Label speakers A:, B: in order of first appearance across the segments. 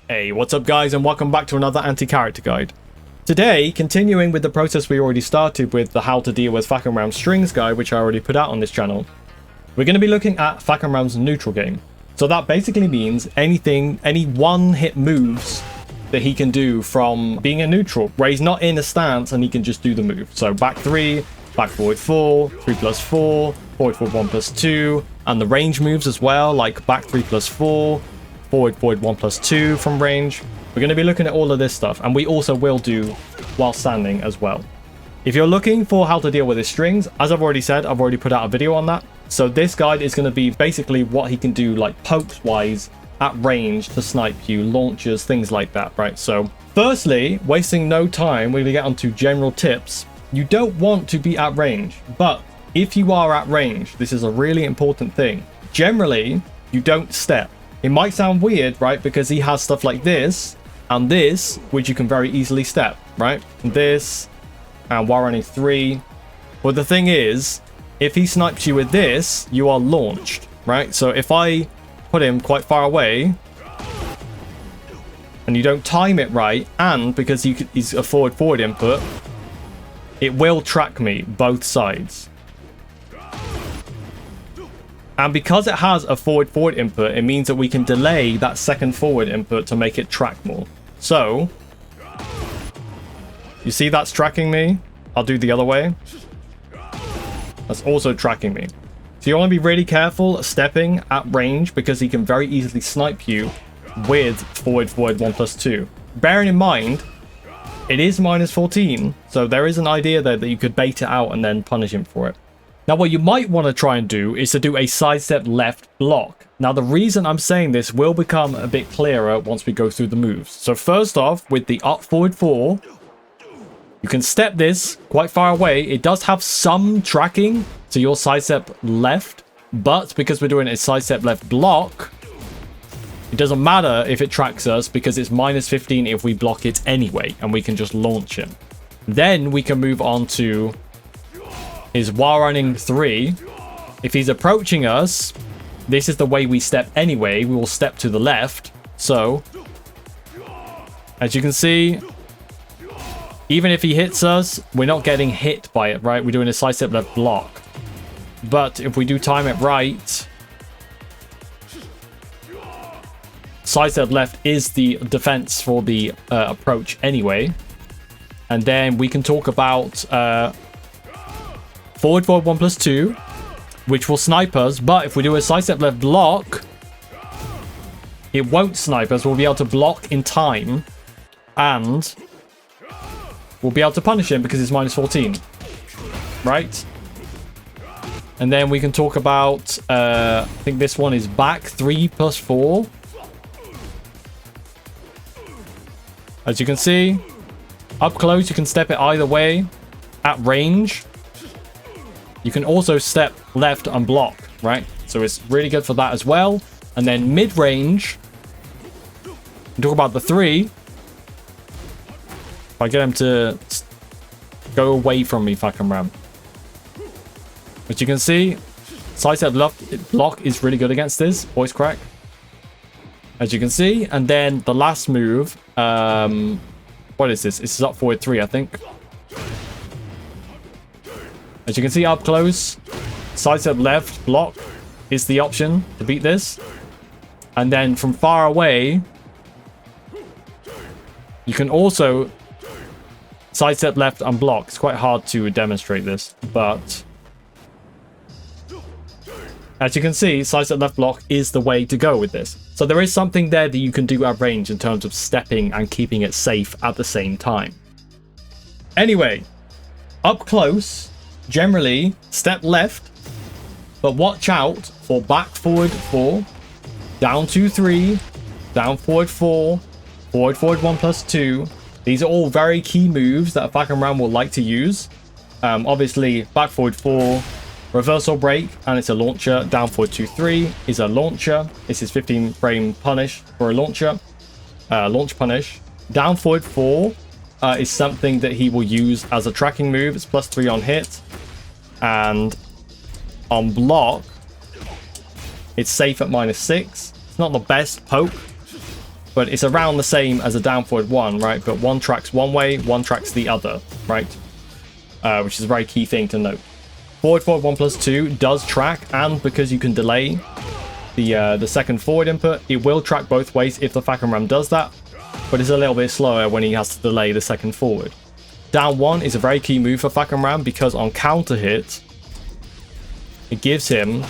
A: Hey, what's up guys, and welcome back to another anti-character guide. Today, continuing with the process we already started with the how to deal with Fahkumram strings guide, which I already put out on this channel, we're going to be looking at Fahkumram's neutral game. So that basically means any one-hit moves that he can do from being a neutral, where he's not in a stance and he can just do the move. So back 3, back forward 4, 3+4, forward 1+2, and the range moves as well, like back 3+4, forward 1+2 from range. We're going to be looking at all of this stuff, and we also will do while standing as well. If you're looking for how to deal with his strings, as I've already said, I've already put out a video on that. So this guide is going to be basically what he can do, like pokes wise at range to snipe you, launchers, things like that, right? So firstly, wasting no time, we're going to get onto general tips. You don't want to be at range, but if you are at range, this is a really important thing. Generally, you don't step. It might sound weird, right? Because he has stuff like this and this, which you can very easily step, right? And this, and while running 3. But the thing is, if he snipes you with this, you are launched, right? So if I put him quite far away and you don't time it right, and because he's a forward input, it will track me both sides. And because it has a forward input, it means that we can delay that second forward input to make it track more. So, you see that's tracking me? I'll do the other way. That's also tracking me. So you want to be really careful stepping at range, because he can very easily snipe you with forward 1+2. Bearing in mind, it is -14, so there is an idea there that you could bait it out and then punish him for it. Now, what you might want to try and do is to do a sidestep left block. Now, the reason I'm saying this will become a bit clearer once we go through the moves. So first off, with the up forward 4, you can step this quite far away. It does have some tracking to your sidestep left, but because we're doing a sidestep left block, it doesn't matter if it tracks us, because it's -15 if we block it anyway, and we can just launch him. Then we can move on to his while running 3. If he's approaching us, this is the way we step anyway. We will step to the left. So, as you can see, even if he hits us, we're not getting hit by it, right? We're doing a sidestep left block. But if we do time it right, sidestep left is the defense for the approach anyway. And then we can talk about forward 1+2, which will snipe us. But if we do a sidestep left block, it won't snipe us. We'll be able to block in time, and we'll be able to punish him because it's -14, right? And then we can talk about, I think this one is back 3+4. As you can see, up close, you can step it either way. At range, you can also step left and block, right? So it's really good for that as well. And then mid-range, we talk about the 3. If I get him to go away from me, Fahkumram. As you can see, sidestep left block is really good against this. Voice crack. As you can see. And then the last move, what is this? This is up forward 3, I think. As you can see up close, sidestep left block is the option to beat this. And then from far away, you can also sidestep left and block. It's quite hard to demonstrate this, but as you can see, sidestep left block is the way to go with this. So there is something there that you can do at range in terms of stepping and keeping it safe at the same time. Anyway, up close, generally step left, but watch out for back forward 4, down 2 3, down forward 4, forward 1+2. These are all very key moves that Fahkumram will like to use. Obviously, back forward 4, reversal break, and it's a launcher. Down forward 2 3 is a launcher. This is 15 frame punish for a launcher. Launch punish. Down forward 4 is something that he will use as a tracking move. It's +3 on hit. And on block, it's safe at -6. It's not the best poke, but it's around the same as a down forward 1, right? But one tracks one way, one tracks the other, right? Which is a very key thing to note. Forward 1 plus 2 does track, and because you can delay the second forward input, it will track both ways if the FAHKUMARAM does that, but it's a little bit slower when he has to delay the second forward. Down 1 is a very key move for FAHKUMARAM because on counter hit, it gives him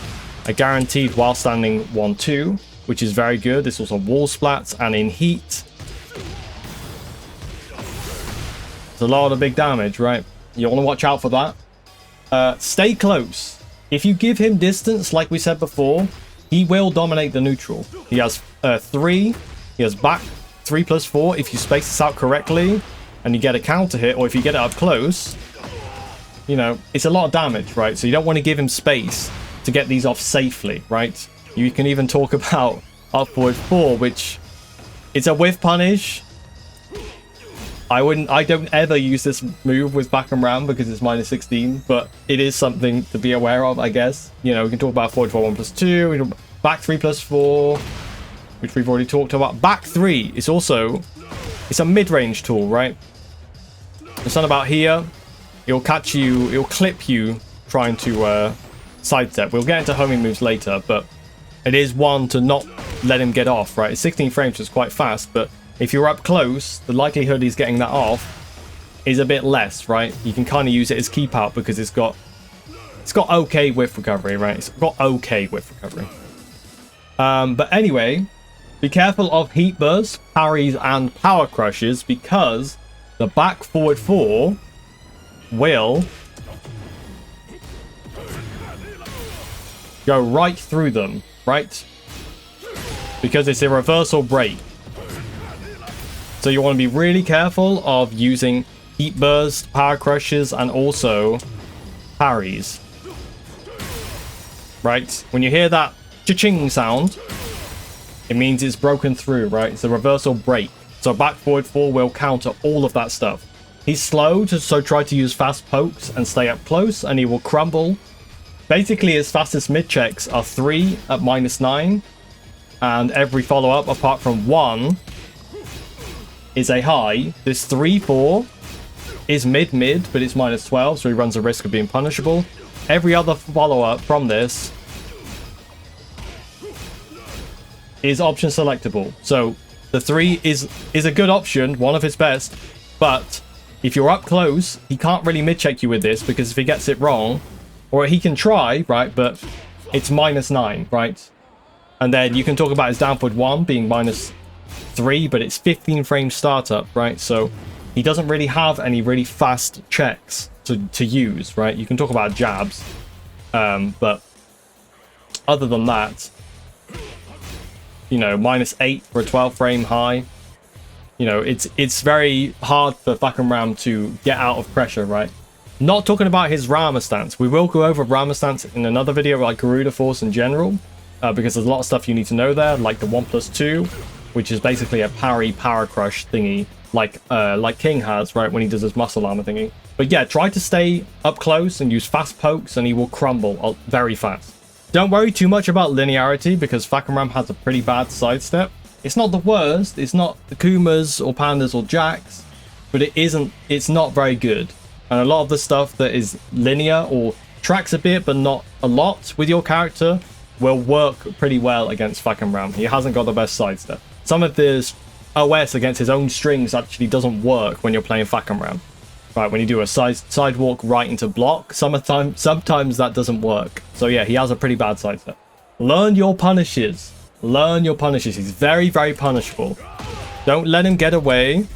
A: a guaranteed while standing 1-2, which is very good. This also wall splats, and in heat, it's a lot of big damage, right? You want to watch out for that. Stay close. If you give him distance, like we said before, he will dominate the neutral. He has 3. He has back 3 plus 4 if you space this out correctly and you get a counter hit, or if you get it up close, you know, it's a lot of damage, right? So you don't want to give him space to get these off safely, right? You can even talk about upward 4, which it's a whiff punish. I don't ever use this move with FAHKUMARAM because it's minus 16, but it is something to be aware of, I guess. You know, we can talk about forward 1 plus 2, we can back 3 plus 4, which we've already talked about. Back 3 is also, it's a mid-range tool, right? It's not about here. It'll catch you, it'll clip you trying to sidestep. We'll get into homing moves later, but it is one to not let him get off, right? It's 16 frames, is quite fast, but if you're up close, the likelihood he's getting that off is a bit less, right? You can kind of use it as keep out because it's got okay whiff recovery, right? It's got okay whiff recovery. But anyway, be careful of heat bursts, parries, and power crushes because the back forward 4 will go right through them, right? Because it's a reversal break. So you want to be really careful of using heat burst, power crushes, and also parries. Right? When you hear that cha-ching sound, it means it's broken through, right? It's a reversal break. So back forward 4 will counter all of that stuff. He's slow, so try to use fast pokes and stay up close, and he will crumble. Basically, his fastest mid checks are 3 at minus 9, and every follow-up apart from 1 is a high. This 3-4 is mid-mid, but it's minus 12, so he runs a risk of being punishable. Every other follow-up from this is option selectable. So the 3 is a good option, one of his best, but if you're up close, he can't really mid-check you with this, because if he gets it wrong, or he can try, right, but it's minus 9, right? And then you can talk about his downward 1 being minus 3, but it's 15 frame startup, right? So he doesn't really have any really fast checks to use, right? You can talk about jabs, but other than that, you know, minus 8 for a 12 frame high, you know, it's very hard for FAHKUMARAM to get out of pressure, right? Not talking about his Rama stance. We will go over Rama stance in another video, like Garuda Force in general, because there's a lot of stuff you need to know there, like the 1 plus 2, which is basically a parry power crush thingy, like King has, right, when he does his muscle armor thingy. But yeah, try to stay up close and use fast pokes, and he will crumble very fast. Don't worry too much about linearity, because FAHKUMARAM has a pretty bad sidestep. It's not the worst, it's not the Kumas or Pandas or Jacks, but it's not very good. And a lot of the stuff that is linear or tracks a bit but not a lot with your character will work pretty well against FAHKUMARAM. He hasn't got the best sidestep. Some of this OS against his own strings actually doesn't work when you're playing FAHKUMARAM. Right, when you do a sidewalk right into block, sometimes that doesn't work. So yeah, he has a pretty bad sidestep. Learn your punishes. Learn your punishes. He's very, very punishable. Don't let him get away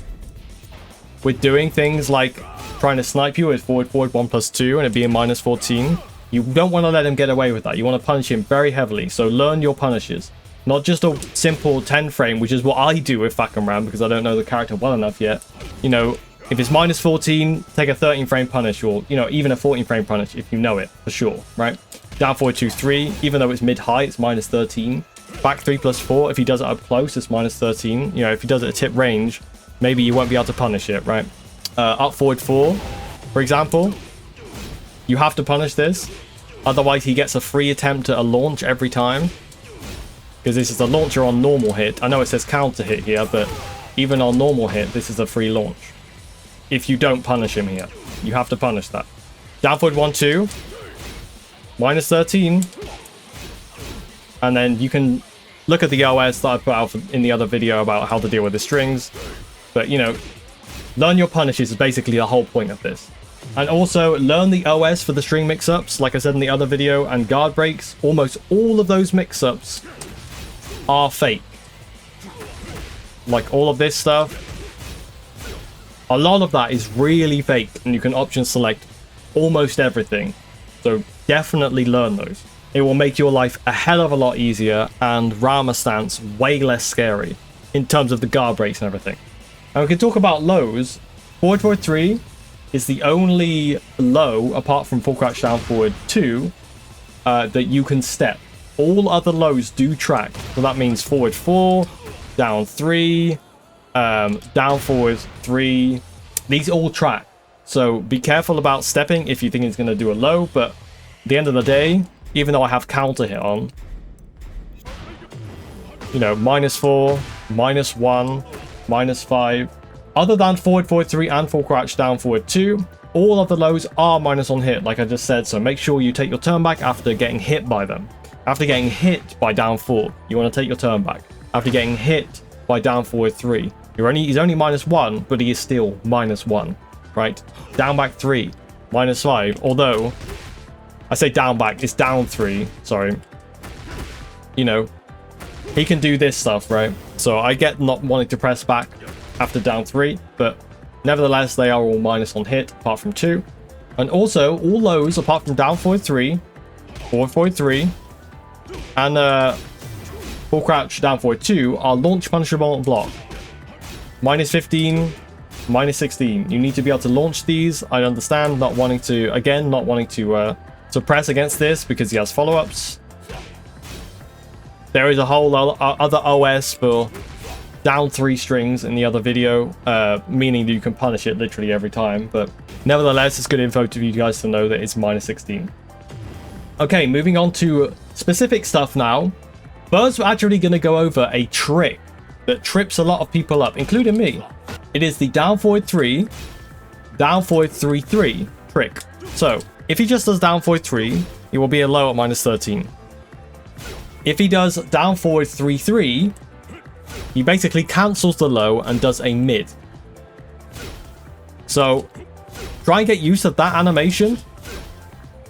A: with doing things like trying to snipe you with forward 1 plus 2 and it being minus 14. You don't want to let him get away with that. You want to punish him very heavily. So learn your punishes. Not just a simple 10 frame, which is what I do with FAHKUMARAM because I don't know the character well enough yet. You know, if it's minus 14, take a 13 frame punish, or, you know, even a 14 frame punish if you know it for sure, right? Down forward 2, 3, even though it's mid-high, it's minus 13. Back 3 plus 4, if he does it up close, it's minus 13. You know, if he does it at tip range, maybe you won't be able to punish it, right? Up forward 4, for example, you have to punish this. Otherwise, he gets a free attempt at a launch every time. because this is a launcher on normal hit. I know it says counter hit here, but even on normal hit, this is a free launch. If you don't punish him here, you have to punish that. Down forward 1-2, minus 13, and then you can look at the OS that I put out in the other video about how to deal with the strings. But, you know, learn your punishes is basically the whole point of this. And also, learn the OS for the string mix-ups, like I said in the other video, and guard breaks. Almost all of those mix-ups are fake. Like all of this stuff, a lot of that is really fake, and you can option select almost everything. So definitely learn those. It will make your life a hell of a lot easier and Rama stance way less scary in terms of the guard breaks and everything. And we can talk about lows. Forward forward 3 is the only low, apart from full crouch down forward 2, that you can step. All other lows do track. So that means forward 4, down 3, down forward 3. These all track. So be careful about stepping if you think it's going to do a low. But at the end of the day, even though I have counter hit on, you know, -4, -1, -5. Other than forward forward 3 and full crouch down forward 2, all of the lows are minus on hit, like I just said. So make sure you take your turn back after getting hit by them. After getting hit by down 4, you want to take your turn back. After getting hit by down forward 3, he's only -1, but he is still -1, right? Down back 3, -5. Although I say down back, it's down 3. Sorry. You know, he can do this stuff, right? So I get not wanting to press back after down 3, but nevertheless, they are all minus on hit, apart from 2. And also, all lows, apart from down forward 3, forward forward 3, and full crouch down forward 2 are launch punishable on block. -15, -16. You need to be able to launch these. I understand not wanting to press against this because he has follow-ups. There is a whole other OS for down 3 strings in the other video, meaning that you can punish it literally every time. But nevertheless, it's good info to you guys to know that it's -16. Okay, moving on to specific stuff now. First, we're actually going to go over a trick that trips a lot of people up, including me. It is the down forward 3, down forward 3-3 trick. So, if he just does down forward 3, he will be a low at -13. If he does down forward 3-3, he basically cancels the low and does a mid. So, try and get used to that animation.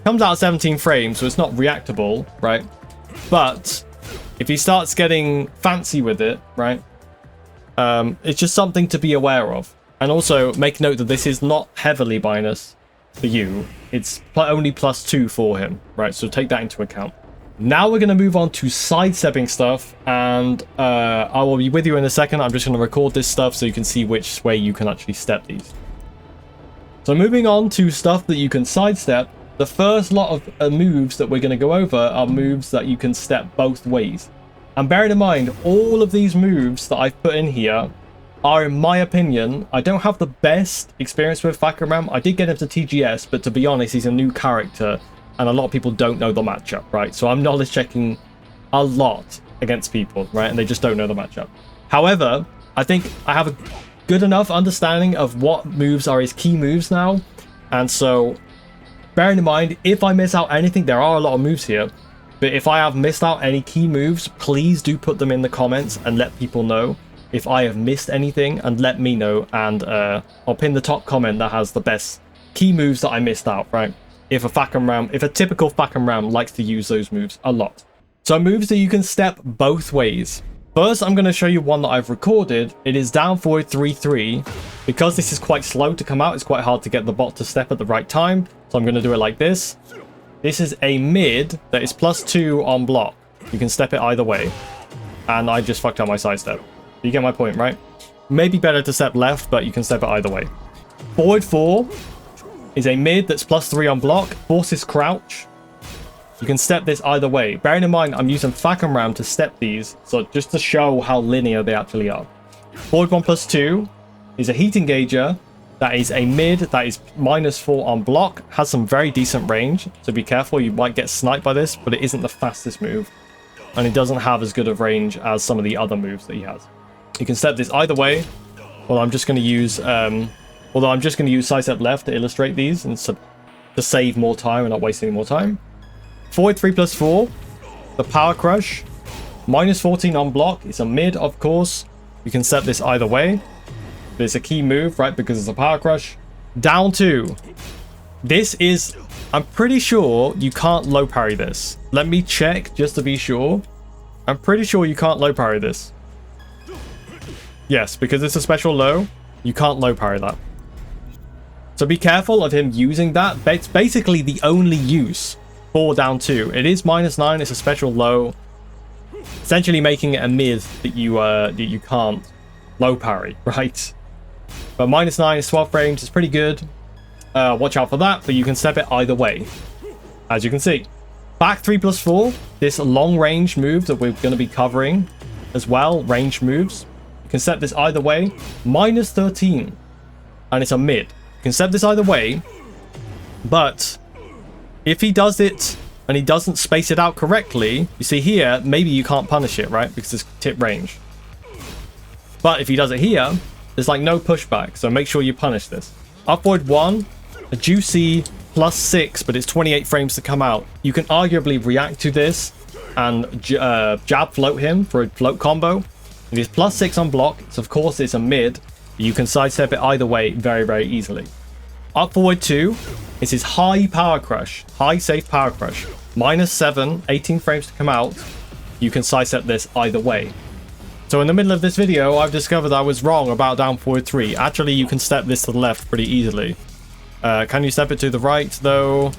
A: Comes out at 17 frames, so it's not reactable, right? But if he starts getting fancy with it, right, it's just something to be aware of. And also, make note that this is not heavily minus for you. It's only +2 for him, right? So take that into account. Now we're going to move on to sidestepping stuff, and I will be with you in a second. I'm just going to record this stuff so you can see which way you can actually step these. So moving on to stuff that you can sidestep, the first lot of moves that we're going to go over are moves that you can step both ways. And bearing in mind, all of these moves that I've put in here are, in my opinion, I don't have the best experience with Fahkumram. I did get him to TGS, but to be honest, he's a new character, and a lot of people don't know the matchup, right? So I'm knowledge checking a lot against people, right? And they just don't know the matchup. However, I think I have a good enough understanding of what moves are his key moves now. And so, bearing in mind, if I miss out anything, there are a lot of moves here. But if I have missed out any key moves, please do put them in the comments and let people know if I have missed anything, and let me know. And I'll pin the top comment that has the best key moves that I missed out, right? If a typical Fahkumram likes to use those moves a lot. So moves that you can step both ways. First, I'm going to show you one that I've recorded. It is down forward 3-3. Because this is quite slow to come out, it's quite hard to get the bot to step at the right time. So I'm going to do it like this. This is a mid that is +2 on block. You can step it either way. And I just fucked up my sidestep. You get my point, right? Maybe better to step left, but you can step it either way. Forward 4 is a mid that's +3 on block. Forces crouch. You can step this either way. Bearing in mind, I'm using Fahkumram to step these, so just to show how linear they actually are. Forward 1 +2 is a heat engager. That is a mid that is -4 on block. Has some very decent range, so be careful. You might get sniped by this, but it isn't the fastest move. and it doesn't have as good of range as some of the other moves that he has. You can step this either way. Well, I'm just going to use side step left to illustrate these and to save more time and not waste any more time. Forward 3+4, the Power Crush, -14 on block. It's a mid, of course. You can set this either way. It's a key move, right? Because it's a Power Crush. Down 2. This is, I'm pretty sure you can't low parry this. Let me check just to be sure. I'm pretty sure you can't low parry this. Yes, because it's a special low, you can't low parry that. So be careful of him using that. It's basically the only use for down 2. It is -9, it's a special low. Essentially making it a mid that you can't low parry, right? But -9 is 12 frames, it's pretty good. Watch out for that, but you can step it either way, as you can see. Back 3+4, this long range move that we're going to be covering as well, range moves. You can set this either way, -13, and it's a mid. You can set this either way, but if he does it and he doesn't space it out correctly, you see here, maybe you can't punish it, right? Because it's tip range. But if he does it here, there's like no pushback, so make sure you punish this. Upward 1, a juicy +6, but it's 28 frames to come out. You can arguably react to this and jab float him for a float combo. It is +6 on block, so of course it's a mid. You can sidestep it either way very, very easily. Up forward 2 is his high power crush, high safe power crush. -7, 18 frames to come out. You can sidestep this either way. So in the middle of this video, I've discovered I was wrong about down forward 3. Actually, you can step this to the left pretty easily. Can you step it to the right, though?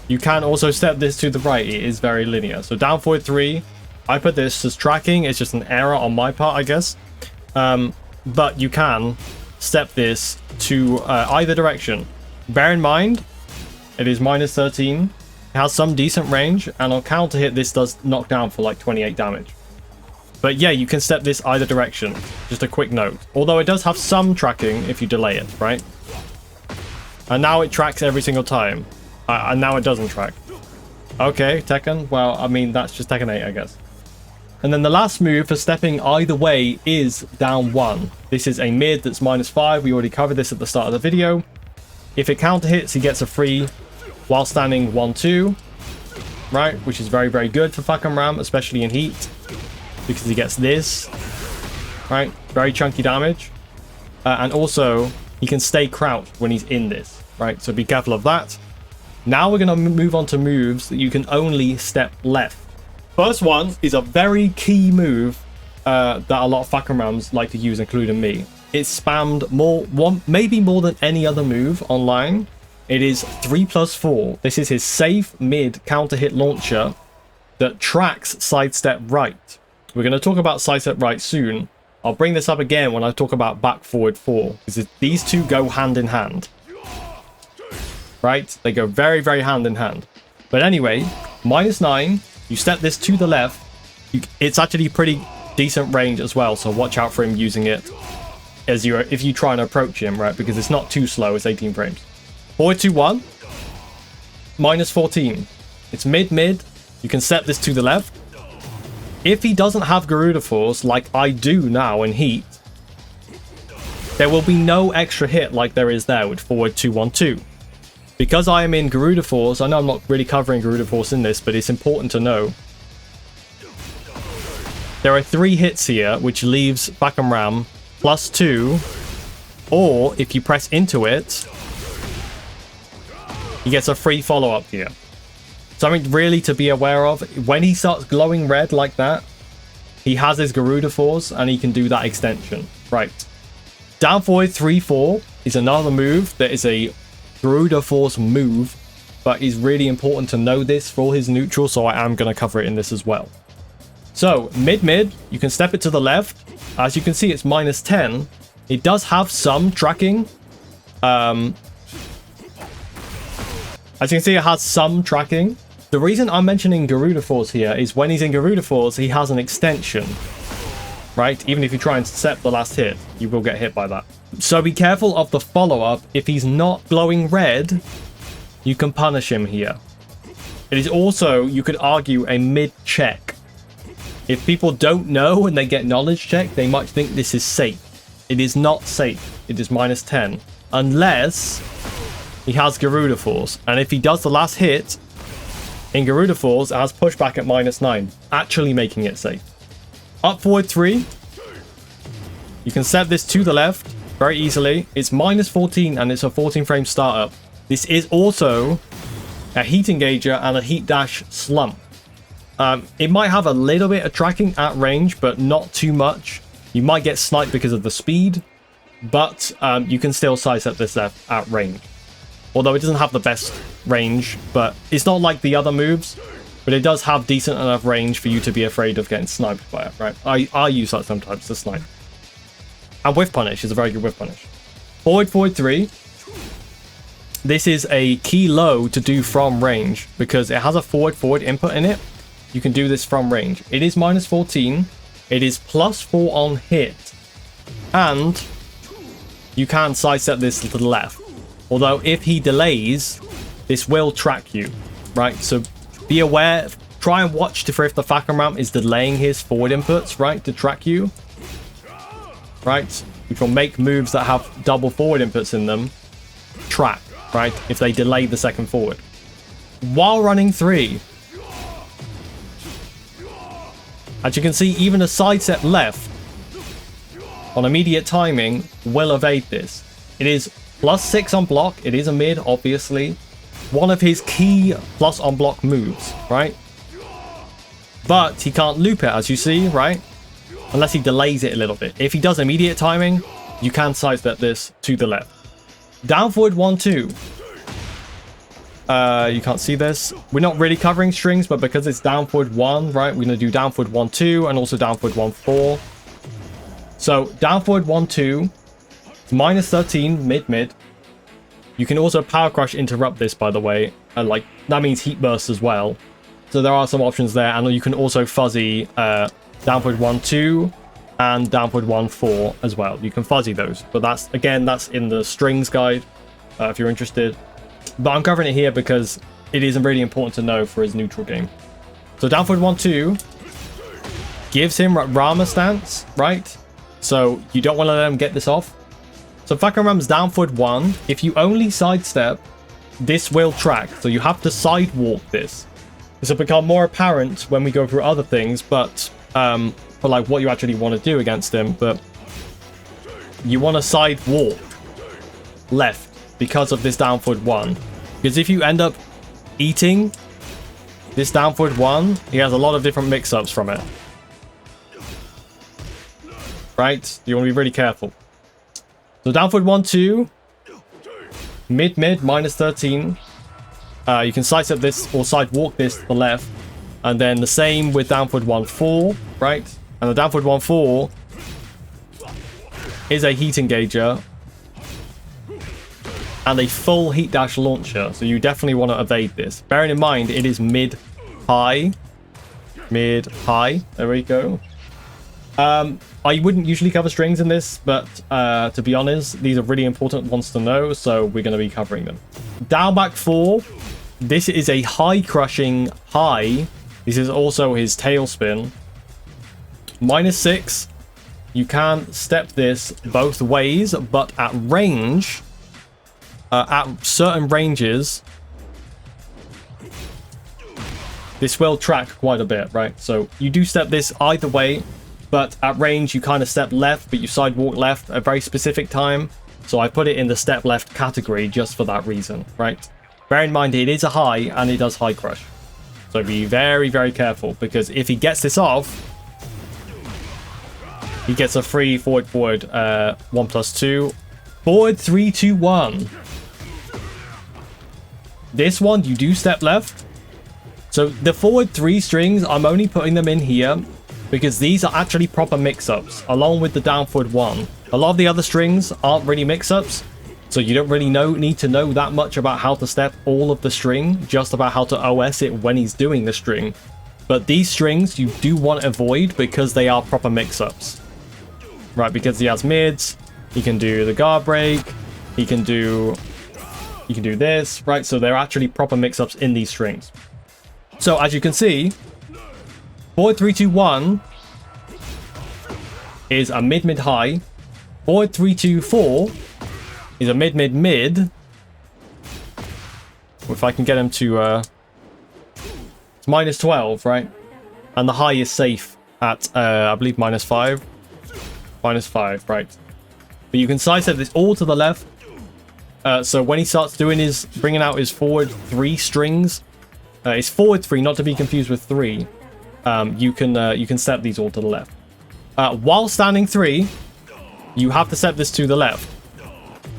A: You can also step this to the right. It is very linear. So down forward 3, I put this as tracking. It's just an error on my part, I guess. But you can step this to either direction. Bear in mind, it is -13. It has some decent range, and on counter hit, this does knock down for like 28 damage. But yeah, you can step this either direction. Just a quick note. Although it does have some tracking if you delay it, right? And now it tracks every single time. And now it doesn't track. Okay, Tekken. Well, I mean, that's just Tekken 8, I guess. And then the last move for stepping either way is down 1. This is a mid that's -5. We already covered this at the start of the video. If it counter hits, he gets a free while standing 1-2. Right? Which is very, very good for Fahkumram, especially in heat. Because he gets this, right? Very chunky damage. And also, he can stay crouched when he's in this, right? So be careful of that. Now we're going to move on to moves that you can only step left. First one is a very key move that a lot of Fahkumrams like to use, including me. It's spammed maybe more than any other move online. It is 3+4. This is his safe mid counter hit launcher that tracks sidestep right. We're going to talk about sidestep right soon. I'll bring this up again when I talk about back forward 4. Because these two go hand in hand. Right? They go very, very hand in hand. But anyway, -9. You step this to the left. It's actually pretty decent range as well. So watch out for him using it if you try and approach him, right? Because it's not too slow. It's 18 frames. Forward 2-1. -14. It's mid-mid. You can step this to the left. If he doesn't have Garuda Force, like I do now in heat, there will be no extra hit like there is there with forward 2-1-2. Because I am in Garuda Force, I know I'm not really covering Garuda Force in this, but it's important to know. There are 3 hits here, which leaves Fahkumram +2, or if you press into it, he gets a free follow-up here. Something really to be aware of. When he starts glowing red like that, he has his Garuda Force and he can do that extension. Right. Down forward 3-4 is another move that is a Garuda Force move, but is really important to know this for his neutral, so I am going to cover it in this as well. So, mid-mid, you can step it to the left. As you can see, it's -10. It does have some tracking. As you can see, it has some tracking. The reason I'm mentioning Garuda Force here is when he's in Garuda Force, he has an extension, right? Even if you try and step the last hit, you will get hit by that. So be careful of the follow-up. If he's not glowing red, you can punish him here. It is also, you could argue, a mid-check. If people don't know and they get knowledge check, they might think this is safe. It is not safe. It is -10. Unless he has Garuda Force. And if he does the last hit in Garuda Force, it has pushback at -9. Actually making it safe. Up forward 3. You can set this to the left very easily. It's -14 and it's a 14 frame startup. This is also a heat engager and a heat dash slump. It might have a little bit of tracking at range, but not too much. You might get sniped because of the speed, but you can still sidestep this at range. Although it doesn't have the best range, but it's not like the other moves, but it does have decent enough range for you to be afraid of getting sniped by it, right? I use that sometimes to snipe. And whiff punish is a very good whiff punish. Forward 3. This is a key low to do from range because it has a forward input in it. You can do this from range. It is -14. It is +4 on hit. And you can sidestep this to the left. Although if he delays, this will track you, right? So be aware. Try and watch for if the Fahkumram is delaying his forward inputs, right? To track you. Right? Which will make moves that have double forward inputs in them track, right? If they delay the second forward. While running 3. As you can see, even a sidestep left on immediate timing will evade this. It is +6 on block. It is a mid, obviously. One of his key plus on block moves, right? But he can't loop it, as you see, right? Unless he delays it a little bit. If he does immediate timing, you can sidestep this to the left. Down forward 1-2. You can't see this. We're not really covering strings, but because it's down forward 1, right? We're going to do down forward 1-2 and also down forward 1-4. So down forward 1-2. It's -13 mid. You can also power crush interrupt this, by the way. Like that means heat burst as well. So there are some options there, and you can also fuzzy downward 1-2 and downward 1-4 as well. You can fuzzy those, but that's in the strings guide if you're interested. But I'm covering it here because it is really important to know for his neutral game. So downward 1-2 gives him Rama stance, right? So you don't want to let him get this off. So Fahkumram's downward 1. If you only sidestep, this will track. So you have to sidewalk this. This will become more apparent when we go through other things, but for like what you actually want to do against him. But you want to sidewalk left because of this downward 1. Because if you end up eating this downward 1, he has a lot of different mix-ups from it. Right? You want to be really careful. So downward 1-2, mid -13. You can sidestep this or sidewalk this to the left, and then the same with downward 1-4, right? And the downward 1-4 is a heat engager and a full heat dash launcher, so you definitely want to evade this. Bearing in mind it is mid-high. There we go. I wouldn't usually cover strings in this, but to be honest, these are really important ones to know, so we're going to be covering them. Down back 4. This is a high crushing high. This is also his tailspin. -6. You can step this both ways, but at range, at certain ranges, this will track quite a bit, right? So you do step this either way, but at range you kind of step left, but you sidewalk left at a very specific time. So I put it in the step left category just for that reason, right? Bear in mind it is a high and it does high crush. So be very, very careful, because if he gets this off, he gets a free forward 1+2. Forward 3-2-1. This one you do step left. So the forward 3 strings, I'm only putting them in here because these are actually proper mix-ups, along with the downward 1. A lot of the other strings aren't really mix-ups, so you don't really need to know that much about how to step all of the string, just about how to OS it when he's doing the string. But these strings you do want to avoid because they are proper mix-ups. Right, because he has mids, he can do the guard break, he can do this, right? So they're actually proper mix-ups in these strings. So as you can see, Forward 3, 2, 1 is a mid, mid, high. Forward 3, 2, 4 is a mid, mid, mid. If I can get him to it's minus 12, right? And the high is safe at I believe minus 5. Minus 5, right? But you can sidestep this all to the left. So when he starts doing his bringing out his forward 3 strings, it's forward 3, not to be confused with 3. You can step these all to the left. While standing 3, you have to step this to the left.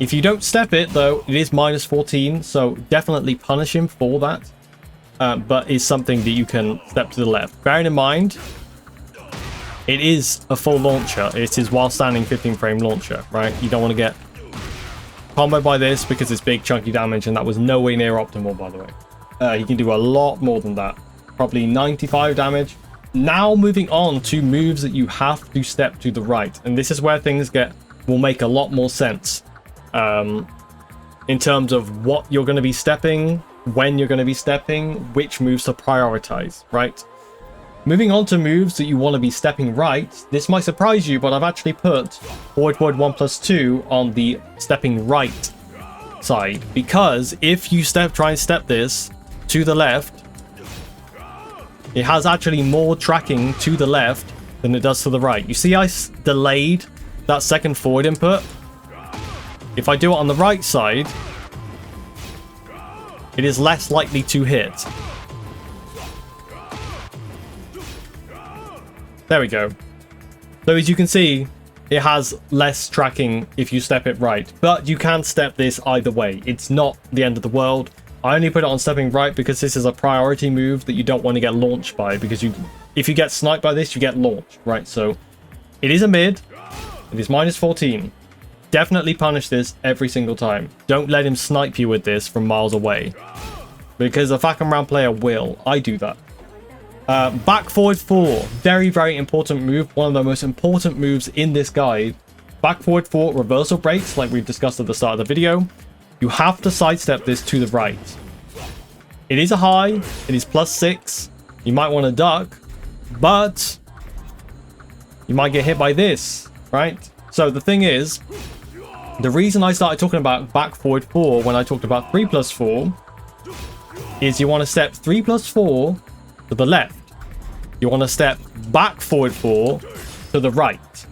A: If you don't step it, though, it is minus 14, so definitely punish him for that. But is something that you can step to the left. Bearing in mind, it is a full launcher. It is while standing 15 frame launcher, right? You don't want to get comboed by this because it's big chunky damage, and that was nowhere near optimal, by the way. He can do a lot more than that. Probably 95 damage. Now moving on to moves that you have to step to the right. And this is where things will make a lot more sense. In terms of what you're going to be stepping, when you're going to be stepping, which moves to prioritize, right? Moving on to moves that you want to be stepping right, this might surprise you, but I've actually put forward 1+2 on the stepping right side, because if you try and step this to the left, it has actually more tracking to the left than it does to the right. You see I delayed that second forward input? If I do it on the right side, it is less likely to hit. There we go. So as you can see, it has less tracking if you step it right. But you can step this either way. It's not the end of the world. I only put it on stepping right because this is a priority move that you don't want to get launched by. Because if you get sniped by this, you get launched, right? So it is a mid. It is minus 14. Definitely punish this every single time. Don't let him snipe you with this from miles away. Because a Fahkumram player will. I do that. Back forward 4. Very, very important move. One of the most important moves in this guide. Back forward 4 reversal breaks, like we've discussed at the start of the video. You have to sidestep this to the right. It is a high. It is +6. You might want to duck. But you might get hit by this, right? So the thing is, the reason I started talking about back forward 4 when I talked about 3+4 is you want to step 3+4 to the left. You want to step back forward 4 to the right.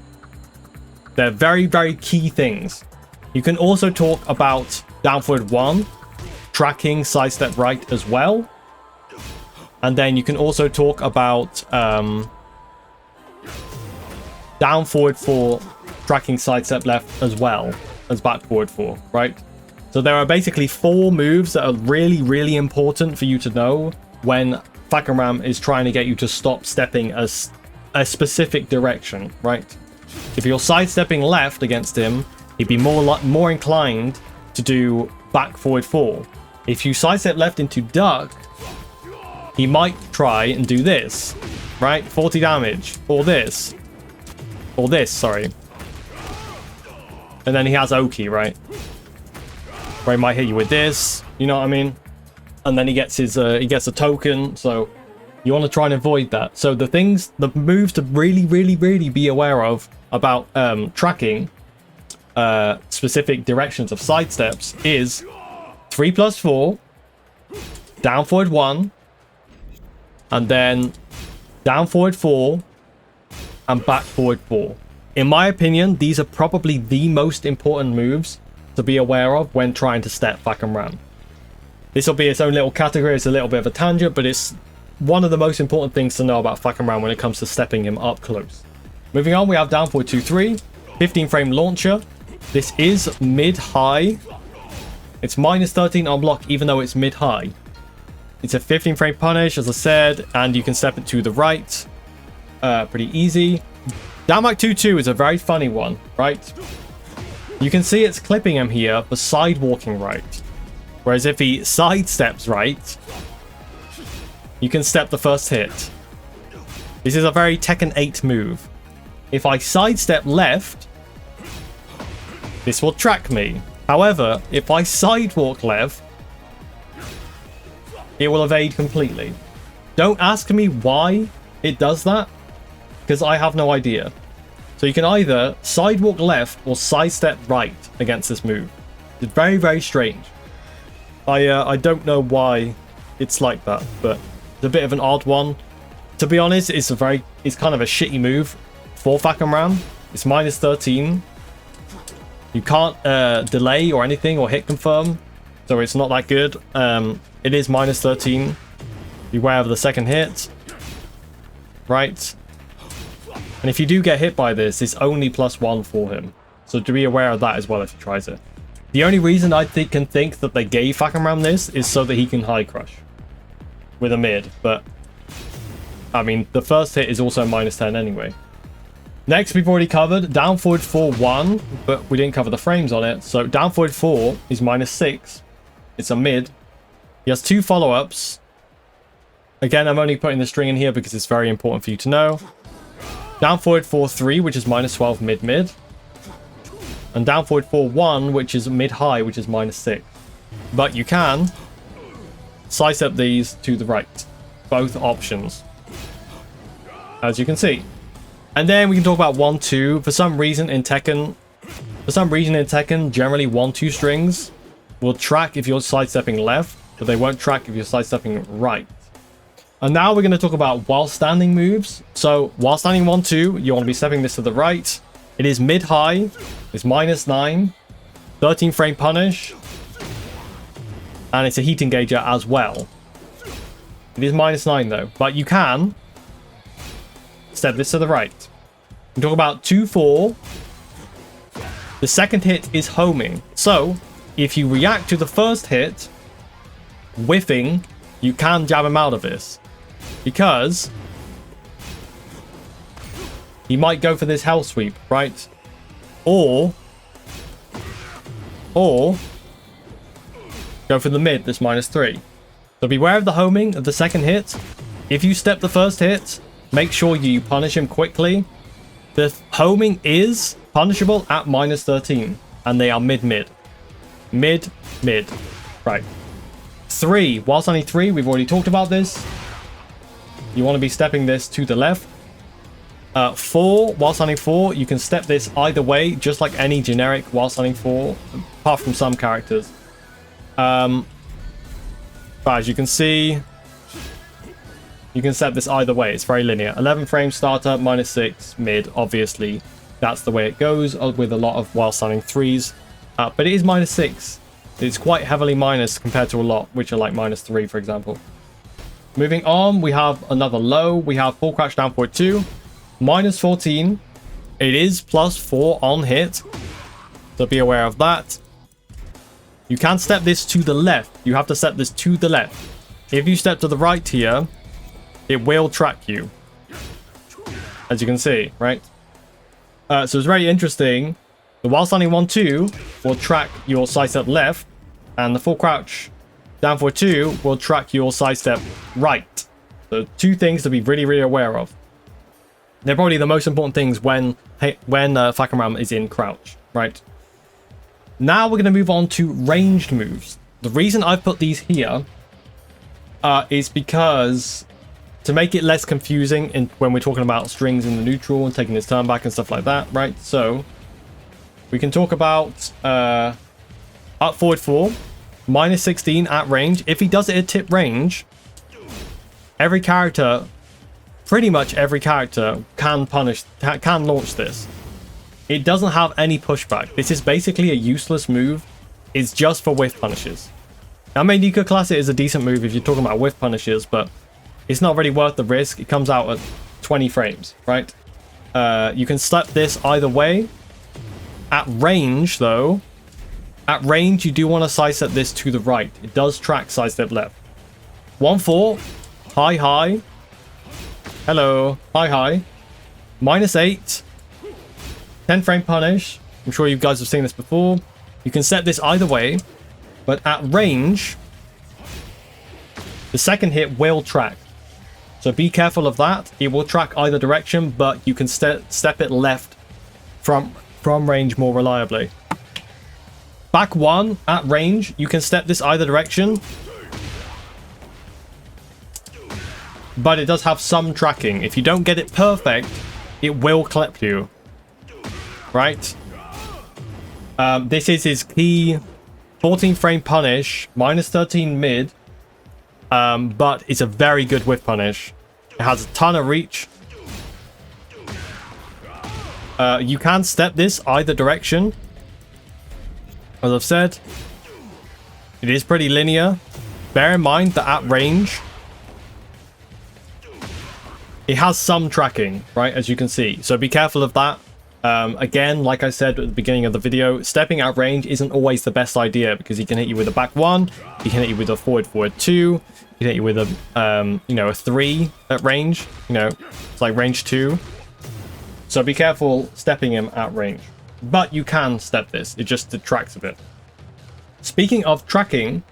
A: They're very, very key things. You can also talk about down forward 1, tracking sidestep right as well. And then you can also talk about down forward 4, tracking sidestep left as well as back forward 4, right? So there are basically 4 moves that are really, really important for you to know when Fahkumram is trying to get you to stop stepping a specific direction, right? If you're sidestepping left against him, he'd be more inclined to do back forward 4. If you sidestep left into duck, he might try and do this, right? 40 damage, or this, sorry. And then he has Oki, right? Where he might hit you with this, you know what I mean? And then he gets his he gets a token, so you want to try and avoid that. So the moves to really, really, really be aware of about tracking specific directions of sidesteps is 3+4, down forward 1, and then down forward 4, and back forward 4. In my opinion, these are probably the most important moves to be aware of when trying to step Fahkumram. This will be its own little category. It's a little bit of a tangent, but it's one of the most important things to know about Fahkumram when it comes to stepping him up close. Moving on, we have down forward 2-3, 15 frame launcher. This is mid-high. It's minus 13 on block, even though it's mid-high. It's a 15 frame punish, as I said, and you can step it to the right. Pretty easy. Down back 2-2 is a very funny one, right? You can see it's clipping him here for side walking right. Whereas if he sidesteps right, you can step the first hit. This is a very Tekken 8 move. If I sidestep left, this will track me. However, if I sidewalk left, it will evade completely. Don't ask me why it does that? Because I have no idea. So you can either sidewalk left or sidestep right against this move. It's very, very strange. I don't know why it's like that, but it's a bit of an odd one. To be honest, it's kind of a shitty move for Fahkumram. It's minus 13. You can't delay or anything or hit confirm, so it's not that good. It is minus 13. Beware of the second hit. Right. And if you do get hit by this, it's only +1 for him. So to be aware of that as well if he tries it. The only reason I can think that they gave Fahkumram this is so that he can high crush with a mid. But, I mean, the first hit is also minus 10 anyway. Next, we've already covered down forward 4-1, but we didn't cover the frames on it. So down forward 4 is minus 6. It's a mid. He has 2 follow-ups. Again, I'm only putting the string in here because it's very important for you to know. Down forward 4-3, which is minus 12 mid-mid. And down forward 4-1, which is mid-high, which is minus 6. But you can sidestep these to the right. Both options. As you can see. And then we can talk about 1-2. For some reason in Tekken, generally 1-2 strings will track if you're sidestepping left, but they won't track if you're sidestepping right. And now we're going to talk about while standing moves. So while standing 1-2, you want to be stepping this to the right. It is mid-high. It's minus 9. 13 frame punish. And it's a heat engager as well. It is minus 9 though. But you can step this to the right. We talk about 2-4. The second hit is homing. So if you react to the first hit, whiffing, you can jab him out of this. Because he might go for this hell sweep, right? Or go for the mid, this minus 3. So beware of the homing of the second hit. If you step the first hit, make sure you punish him quickly. The homing is punishable at minus 13. And they are mid-mid. Mid-mid. Right. 3. Whilst only 3, we've already talked about this. You want to be stepping this to the left. 4. Whilst only 4, you can step this either way, just like any generic whilst only 4, apart from some characters. But as you can see, you can step this either way. It's very linear. 11 frame starter, minus 6 mid. Obviously, that's the way it goes with a lot of whilst standing 3s. But it is minus 6. It's quite heavily minus compared to a lot, which are like minus 3, for example. Moving on, we have another low. We have full crouch down forward 2. Minus 14. It is plus 4 on hit. So be aware of that. You can step this to the left. You have to step this to the left. If you step to the right here, it will track you. As you can see, right? So it's very interesting. The while standing 1-2 will track your sidestep left, and the full crouch down forward 2 will track your sidestep right. So 2 things to be really, really aware of. They're probably the most important things when Fahkumram is in crouch, right? Now we're going to move on to ranged moves. The reason I've put these here is because to make it less confusing when we're talking about strings in the neutral and taking his turn back and stuff like that, right? So we can talk about up forward 4, minus 16 at range. If he does it at tip range, pretty much every character can launch this. It doesn't have any pushback. This is basically a useless move. It's just for whiff punishes. I mean, you could class it as a decent move if you're talking about whiff punishes, but it's not really worth the risk. It comes out at 20 frames, right? You can step this either way. At range, though, you do want to sidestep this to the right. It does track sidestep left. 1-4, high. Hello, high. Minus 8. 10 frame punish. I'm sure you guys have seen this before. You can set this either way, but at range, the second hit will track. So be careful of that. It will track either direction, but you can step it left from range more reliably. Back 1 at range, you can step this either direction. but it does have some tracking. If you don't get it perfect, it will clip you, right? This is his key 14 frame punish, minus 13 mid, but it's a very good whiff punish. It has a ton of reach. You can step this either direction. As I've said, it is pretty linear. Bear in mind that at range, it has some tracking, right, as you can see. So be careful of that. Again, like I said at the beginning of the video, stepping out range isn't always the best idea because he can hit you with a back 1, he can hit you with a forward 2, he can hit you with a, you know, a 3 at range. You know, it's like range 2. So be careful stepping him at range. But you can step this, it just detracts a bit. Speaking of tracking,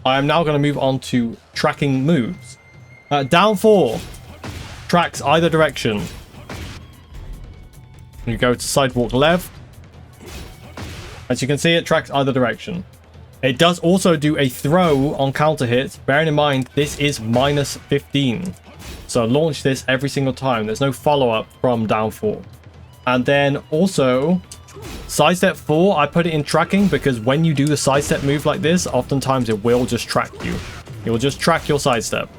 A: I am now going to move on to tracking moves. Down 4 tracks either direction. You go to sidewalk left. As you can see, it tracks either direction. It does also do a throw on counter hits. Bearing in mind, this is minus 15. So launch this every single time. There's no follow-up from down 4. And then also, sidestep 4, I put it in tracking because when you do the sidestep move like this, oftentimes it will just track you. It will just track your sidestep.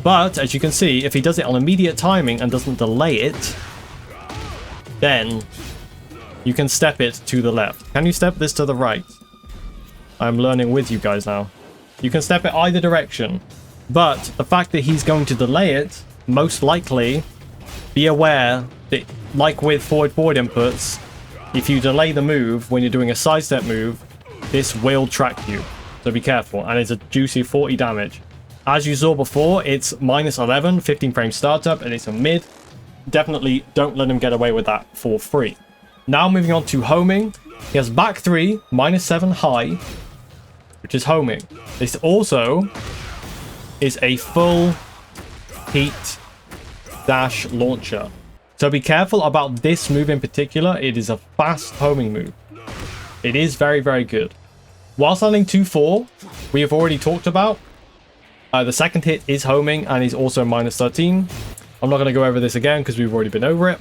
A: But as you can see, if he does it on immediate timing and doesn't delay it, then you can step it to the left. Can you step this to the right? I'm learning with you guys now. You can step it either direction, but the fact that he's going to delay it, most likely, be aware that, like with forward inputs, if you delay the move when you're doing a sidestep move, this will track you. So be careful, and it's a juicy 40 damage. As you saw before, it's minus 11, 15 frame startup, and it's a mid. Definitely don't let him get away with that for free. Now moving on to homing. He has back 3, minus 7 high, which is homing. This also is a full heat dash launcher. So be careful about this move in particular. It is a fast homing move. It is very, very good. While standing 2-4, we have already talked about. The second hit is homing and he's also minus 13. I'm not going to go over this again because we've already been over it.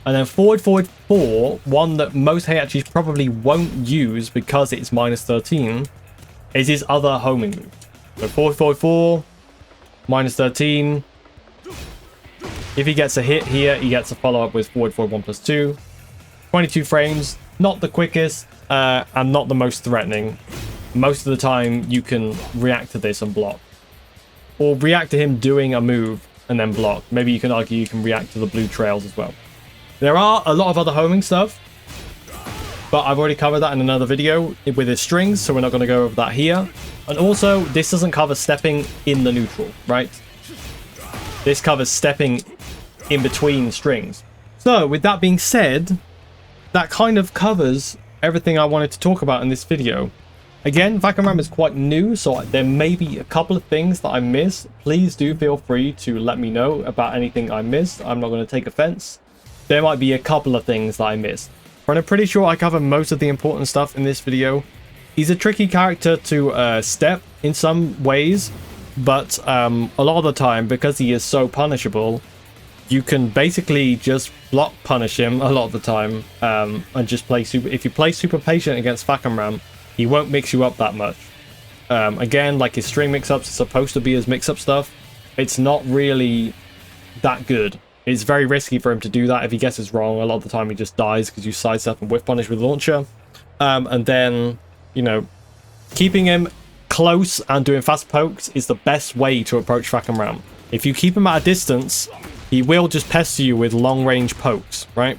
A: And then forward 4, one that most Heihachi's probably won't use because it's minus 13, is his other homing move. So forward 4, minus 13. If he gets a hit here, he gets a follow-up with forward 1+2. 22 frames, not the quickest, and not the most threatening. Most of the time, you can react to this and block. Or react to him doing a move and then block. Maybe you can argue you can react to the blue trails as well. There are a lot of other homing stuff, but I've already covered that in another video with his strings, so we're not going to go over that here. And also, this doesn't cover stepping in the neutral, right? This covers stepping in between strings. So, with that being said, that kind of covers everything I wanted to talk about in this video. Again, FAHKUMARAM is quite new, so there may be a couple of things that I missed. Please do feel free to let me know about anything I missed. I'm not going to take offense. There might be a couple of things that I missed, but I'm pretty sure I covered most of the important stuff in this video. He's a tricky character to step in some ways, but a lot of the time, because he is so punishable, you can basically just block punish him a lot of the time, and just play super. If you play super patient against FAHKUMARAM, he won't mix you up that much. Again, like his string mix-ups are supposed to be his mix-up stuff. It's not really that good. It's very risky for him to do that. If he guesses wrong, a lot of the time he just dies because you sidestep and whiff punish with launcher. And then, you know, keeping him close and doing fast pokes is the best way to approach FAHKUMARAM. If you keep him at a distance, he will just pester you with long-range pokes, right?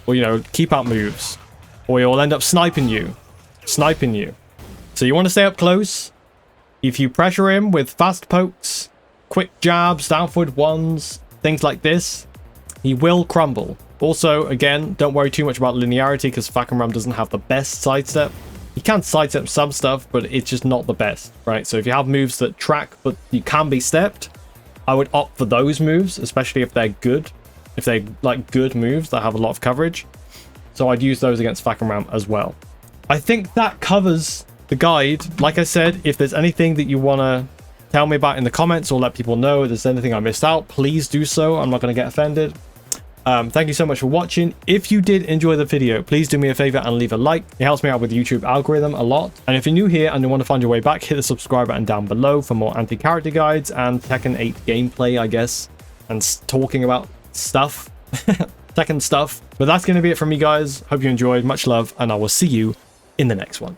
A: Or, you know, keep out moves. Or he'll end up sniping you. So you want to stay up close. If you pressure him with fast pokes, quick jabs, down forward ones, things like this, he will crumble. Also, again, don't worry too much about linearity because FAHKUMARAM doesn't have the best sidestep. He can sidestep some stuff, but it's just not the best, right? So if you have moves that track but you can be stepped, I would opt for those moves, especially if they're good. If they're like good moves that have a lot of coverage. So I'd use those against FAHKUMARAM as well. I think that covers the guide. Like I said, if there's anything that you want to tell me about in the comments, or let people know if there's anything I missed out. Please do so. I'm not going to get offended. Thank you so much for watching. If you did enjoy the video, please do me a favor and leave a like. It helps me out with the YouTube algorithm a lot. And if you're new here and you want to find your way back, hit the subscribe button down below for more anti-character guides and Tekken 8 gameplay, I guess, and talking about stuff, Tekken stuff. But that's going to be it from me, guys. Hope you enjoyed. Much love, and I will see you in the next one.